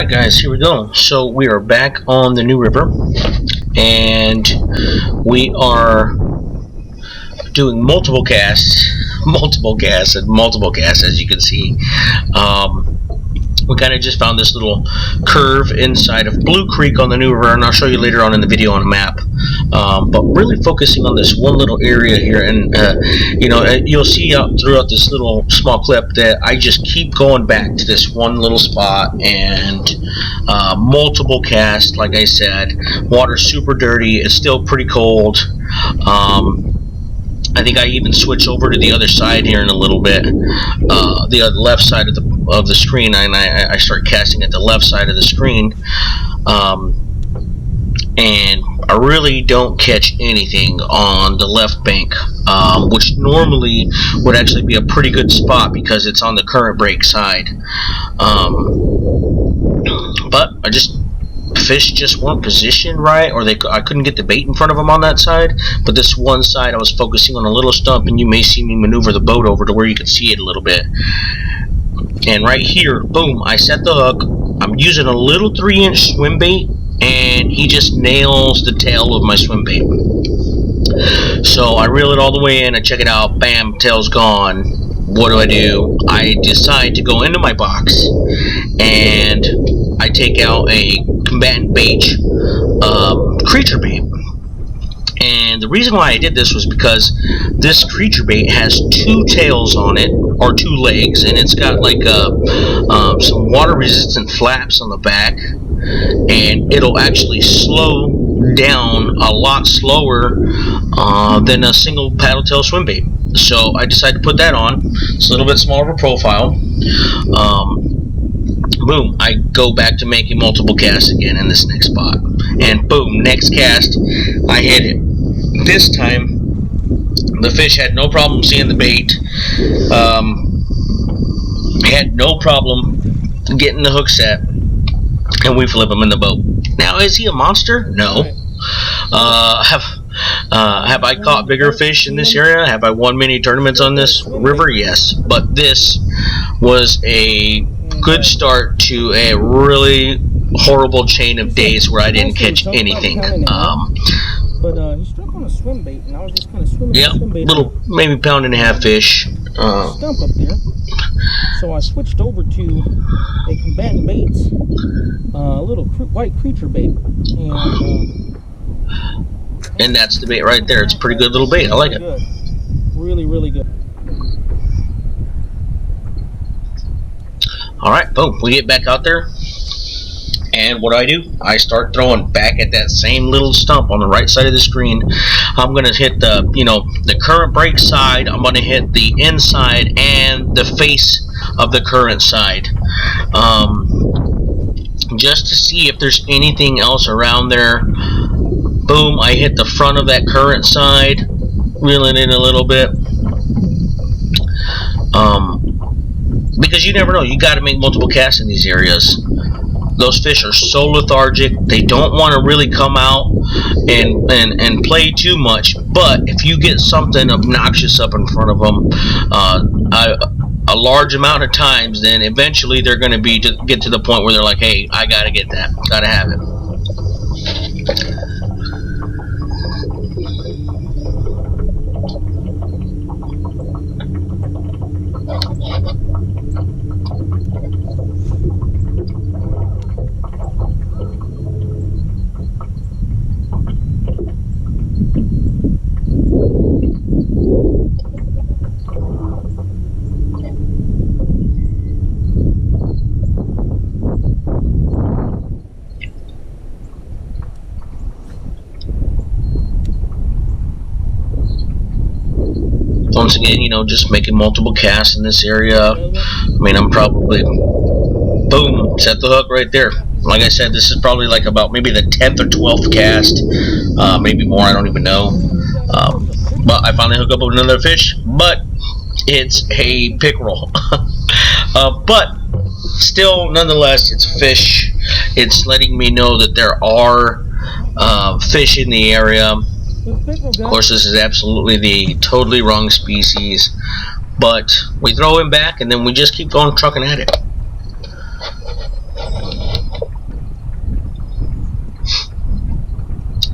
Alright guys, here we go. So we are back on the New River, and we are doing multiple casts as you can see. We kind of just found this little curve inside of Blue Creek on the New River, and I'll show you later on in the video on a map. But really focusing on this one little area here, and you'll see throughout this little small clip that I just keep going back to this one little spot, and multiple casts. Like I said, water's super dirty. It's still pretty cold. I think I even switch over to the other side here in a little bit, the left side of the screen, and I start casting at the left side of the screen, and I really don't catch anything on the left bank, which normally would actually be a pretty good spot because it's on the current break side, but fish just weren't positioned right, or I couldn't get the bait in front of them on that side. But this one side I was focusing on a little stump, and you may see me maneuver the boat over to where you can see it a little bit. And right here, boom, I set the hook. I'm using a little 3-inch swim bait, and he just nails the tail of my swim bait. So I reel it all the way in, I check it out, bam, tail's gone. What do? I decide to go into my box, and I take out a combatant bait, creature bait. And the reason why I did this was because this creature bait has 2 tails on it, or 2 legs, and it's got like some water resistant flaps on the back, and it'll actually slow down a lot slower than a single paddle tail swim bait. So I decided to put that on. It's a little bit smaller of a profile. Boom, I go back to making multiple casts again in this next spot, and boom, next cast I hit it. This time the fish had no problem seeing the bait, had no problem getting the hook set, and we flip him in the boat. Now, is he a monster? No. Have I caught bigger fish in this area? Have I won many tournaments on this river? Yes, but this was a good start to a really horrible chain of days where I didn't catch anything. But he struck on a swim bait, and I was just kind of swimming. Yeah, little maybe £1.5 fish. Stump up there. So I switched over to a combatant baits, a little white creature bait, and that's the bait right there. It's a pretty good little bait. I like it. Good. Really, really good. Alright, boom. We get back out there, and what do? I start throwing back at that same little stump on the right side of the screen. I'm going to hit the current break side. I'm going to hit the inside and the face of the current side, just to see if there's anything else around there. Boom, I hit the front of that current side, reeling in a little bit. Because you never know, you got to make multiple casts in these areas. Those fish are so lethargic, they don't want to really come out and play too much. But if you get something obnoxious up in front of them a large amount of times, then eventually they're going to get to the point where they're like, hey, I got to get that, got to have it. Once again, just making multiple casts in this area. I mean, I'm probably, boom, set the hook right there. Like I said, this is probably like about maybe the 10th or 12th cast, maybe more, I don't even know. But I finally hook up with another fish, but it's a pickerel. But still, nonetheless, it's fish. It's letting me know that there are fish in the area. Of course, this is absolutely the totally wrong species, but we throw him back and then we just keep going trucking at it.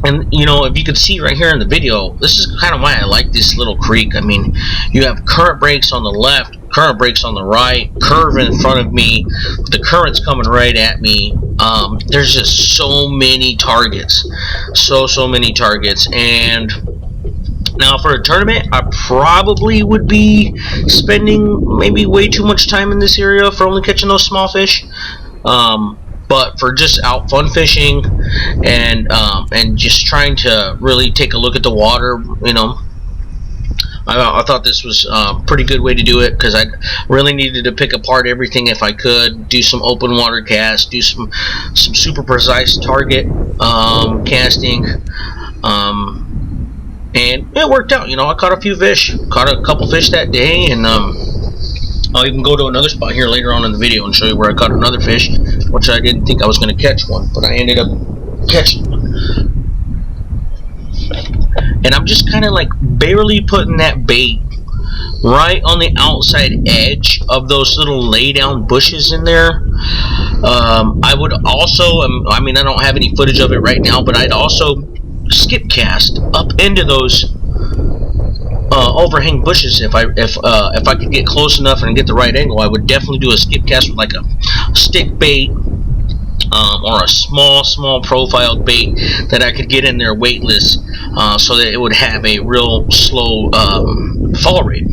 And you know, if you can see right here in the video, this is kind of why I like this little creek. I mean, you have current breaks on the left, current breaks on the right, curve in front of me, the current's coming right at me. There's just so many targets, so many targets. And now for a tournament, I probably would be spending maybe way too much time in this area for only catching those small fish. But for just out fun fishing and just trying to really take a look at the water, you know, I thought this was a pretty good way to do it, because I really needed to pick apart everything if I could, do some open water casts, do some super precise target casting, and it worked out. You know, I caught a few fish, caught a couple fish that day, and I'll even go to another spot here later on in the video and show you where I caught another fish, which I didn't think I was going to catch one, but I ended up catching one. And I'm just kind of like barely putting that bait right on the outside edge of those little lay down bushes in there. I would also, I mean, I don't have any footage of it right now, but I'd also skip cast up into those overhang bushes. If I could get close enough and get the right angle, I would definitely do a skip cast with like a stick bait, or a small profile bait that I could get in there weightless, so that it would have a real slow fall rate.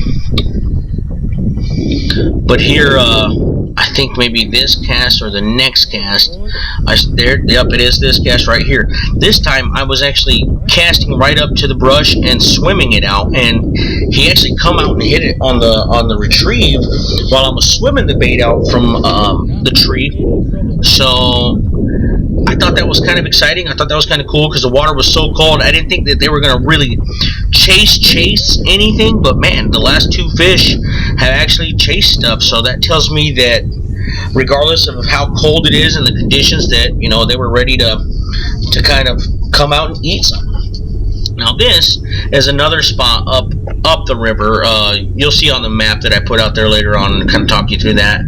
But here, I think maybe this cast or the next cast, yep, it is this cast right here. This time I was actually casting right up to the brush and swimming it out, and he actually come out and hit it on the retrieve while I was swimming the bait out from the tree. So I thought that was kind of exciting. I thought that was kind of cool because the water was so cold. I didn't think that they were going to really chase anything, but man, the last two fish have actually chased stuff. So that tells me that regardless of how cold it is and the conditions, that, you know, they were ready to kind of come out and eat something. Now this is another spot up the river. You'll see on the map that I put out there later on and kind of talk you through that.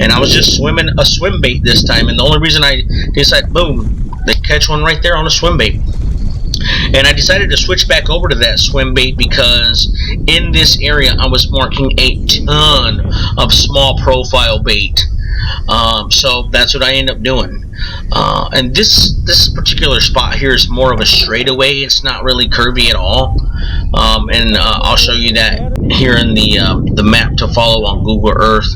And I was just swimming a swim bait this time, and the only reason I decided, boom, they catch one right there on a swim bait. And I decided to switch back over to that swim bait because in this area I was marking a ton of small profile bait. So that's what I end up doing. And this particular spot here is more of a straightaway. It's not really curvy at all. And I'll show you that here in the map to follow on Google Earth.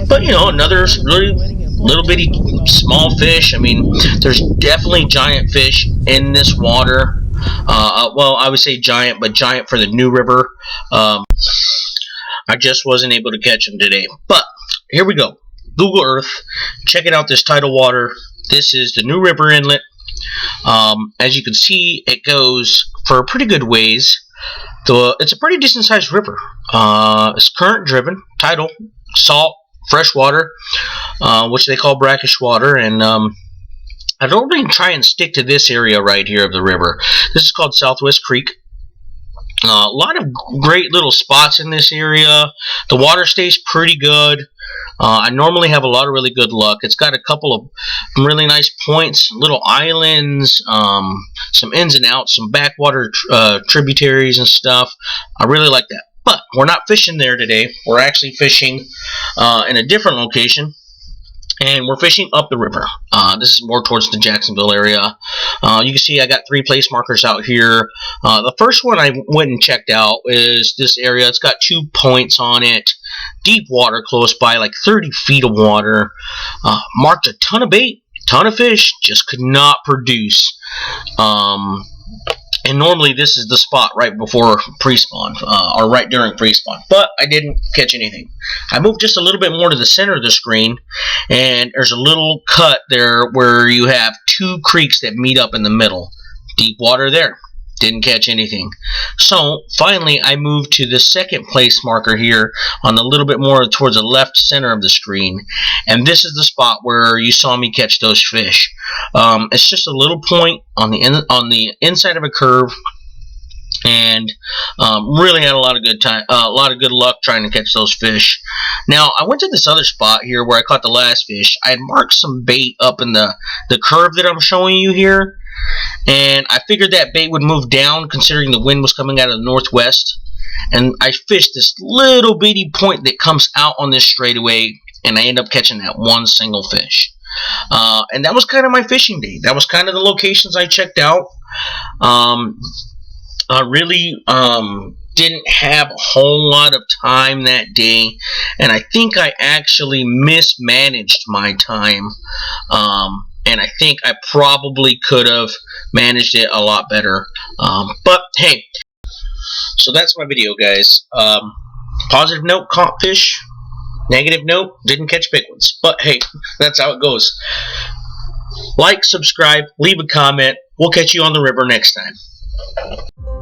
But you know, another really little bitty small fish. I mean, there's definitely giant fish in this water. Well, I would say giant, but giant for the New River. I just wasn't able to catch them today. But here we go. Google Earth, check it out, this tidal water. This is the New River Inlet. As you can see, it goes for a pretty good ways. It's a pretty decent sized river. It's current driven, tidal, salt, fresh water, which they call brackish water. And I don't really try and stick to this area right here of the river. This is called Southwest Creek. A lot of great little spots in this area. The water stays pretty good. I normally have a lot of really good luck. It's got a couple of really nice points, little islands, some ins and outs, some backwater tributaries and stuff. I really like that. But we're not fishing there today. We're actually fishing in a different location. And we're fishing up the river. This is more towards the Jacksonville area. You can see I got 3 place markers out here. The first one I went and checked out is this area. It's got 2 points on it. Deep water close by, like 30 feet of water. Marked a ton of bait, ton of fish, just could not produce. And normally this is the spot right before pre-spawn, or right during pre-spawn, but I didn't catch anything. I moved just a little bit more to the center of the screen, and there's a little cut there where you have 2 creeks that meet up in the middle. Deep water there. Didn't catch anything. So finally I moved to the second place marker here on the little bit more towards the left center of the screen, and this is the spot where you saw me catch those fish. It's just a little point on the inside of a curve, and really had a lot of good luck trying to catch those fish. Now I went to this other spot here where I caught the last fish. I had marked some bait up in the curve that I'm showing you here. and I figured that bait would move down considering the wind was coming out of the northwest. And I fished this little bitty point that comes out on this straightaway, and I end up catching that one single fish. And that was kind of my fishing day. That was kind of the locations I checked out. I really didn't have a whole lot of time that day, and I think I actually mismanaged my time. And I think I probably could have managed it a lot better. But hey, so that's my video, guys. Positive note, caught fish. Negative note, didn't catch big ones. But hey, that's how it goes. Like, subscribe, leave a comment. We'll catch you on the river next time.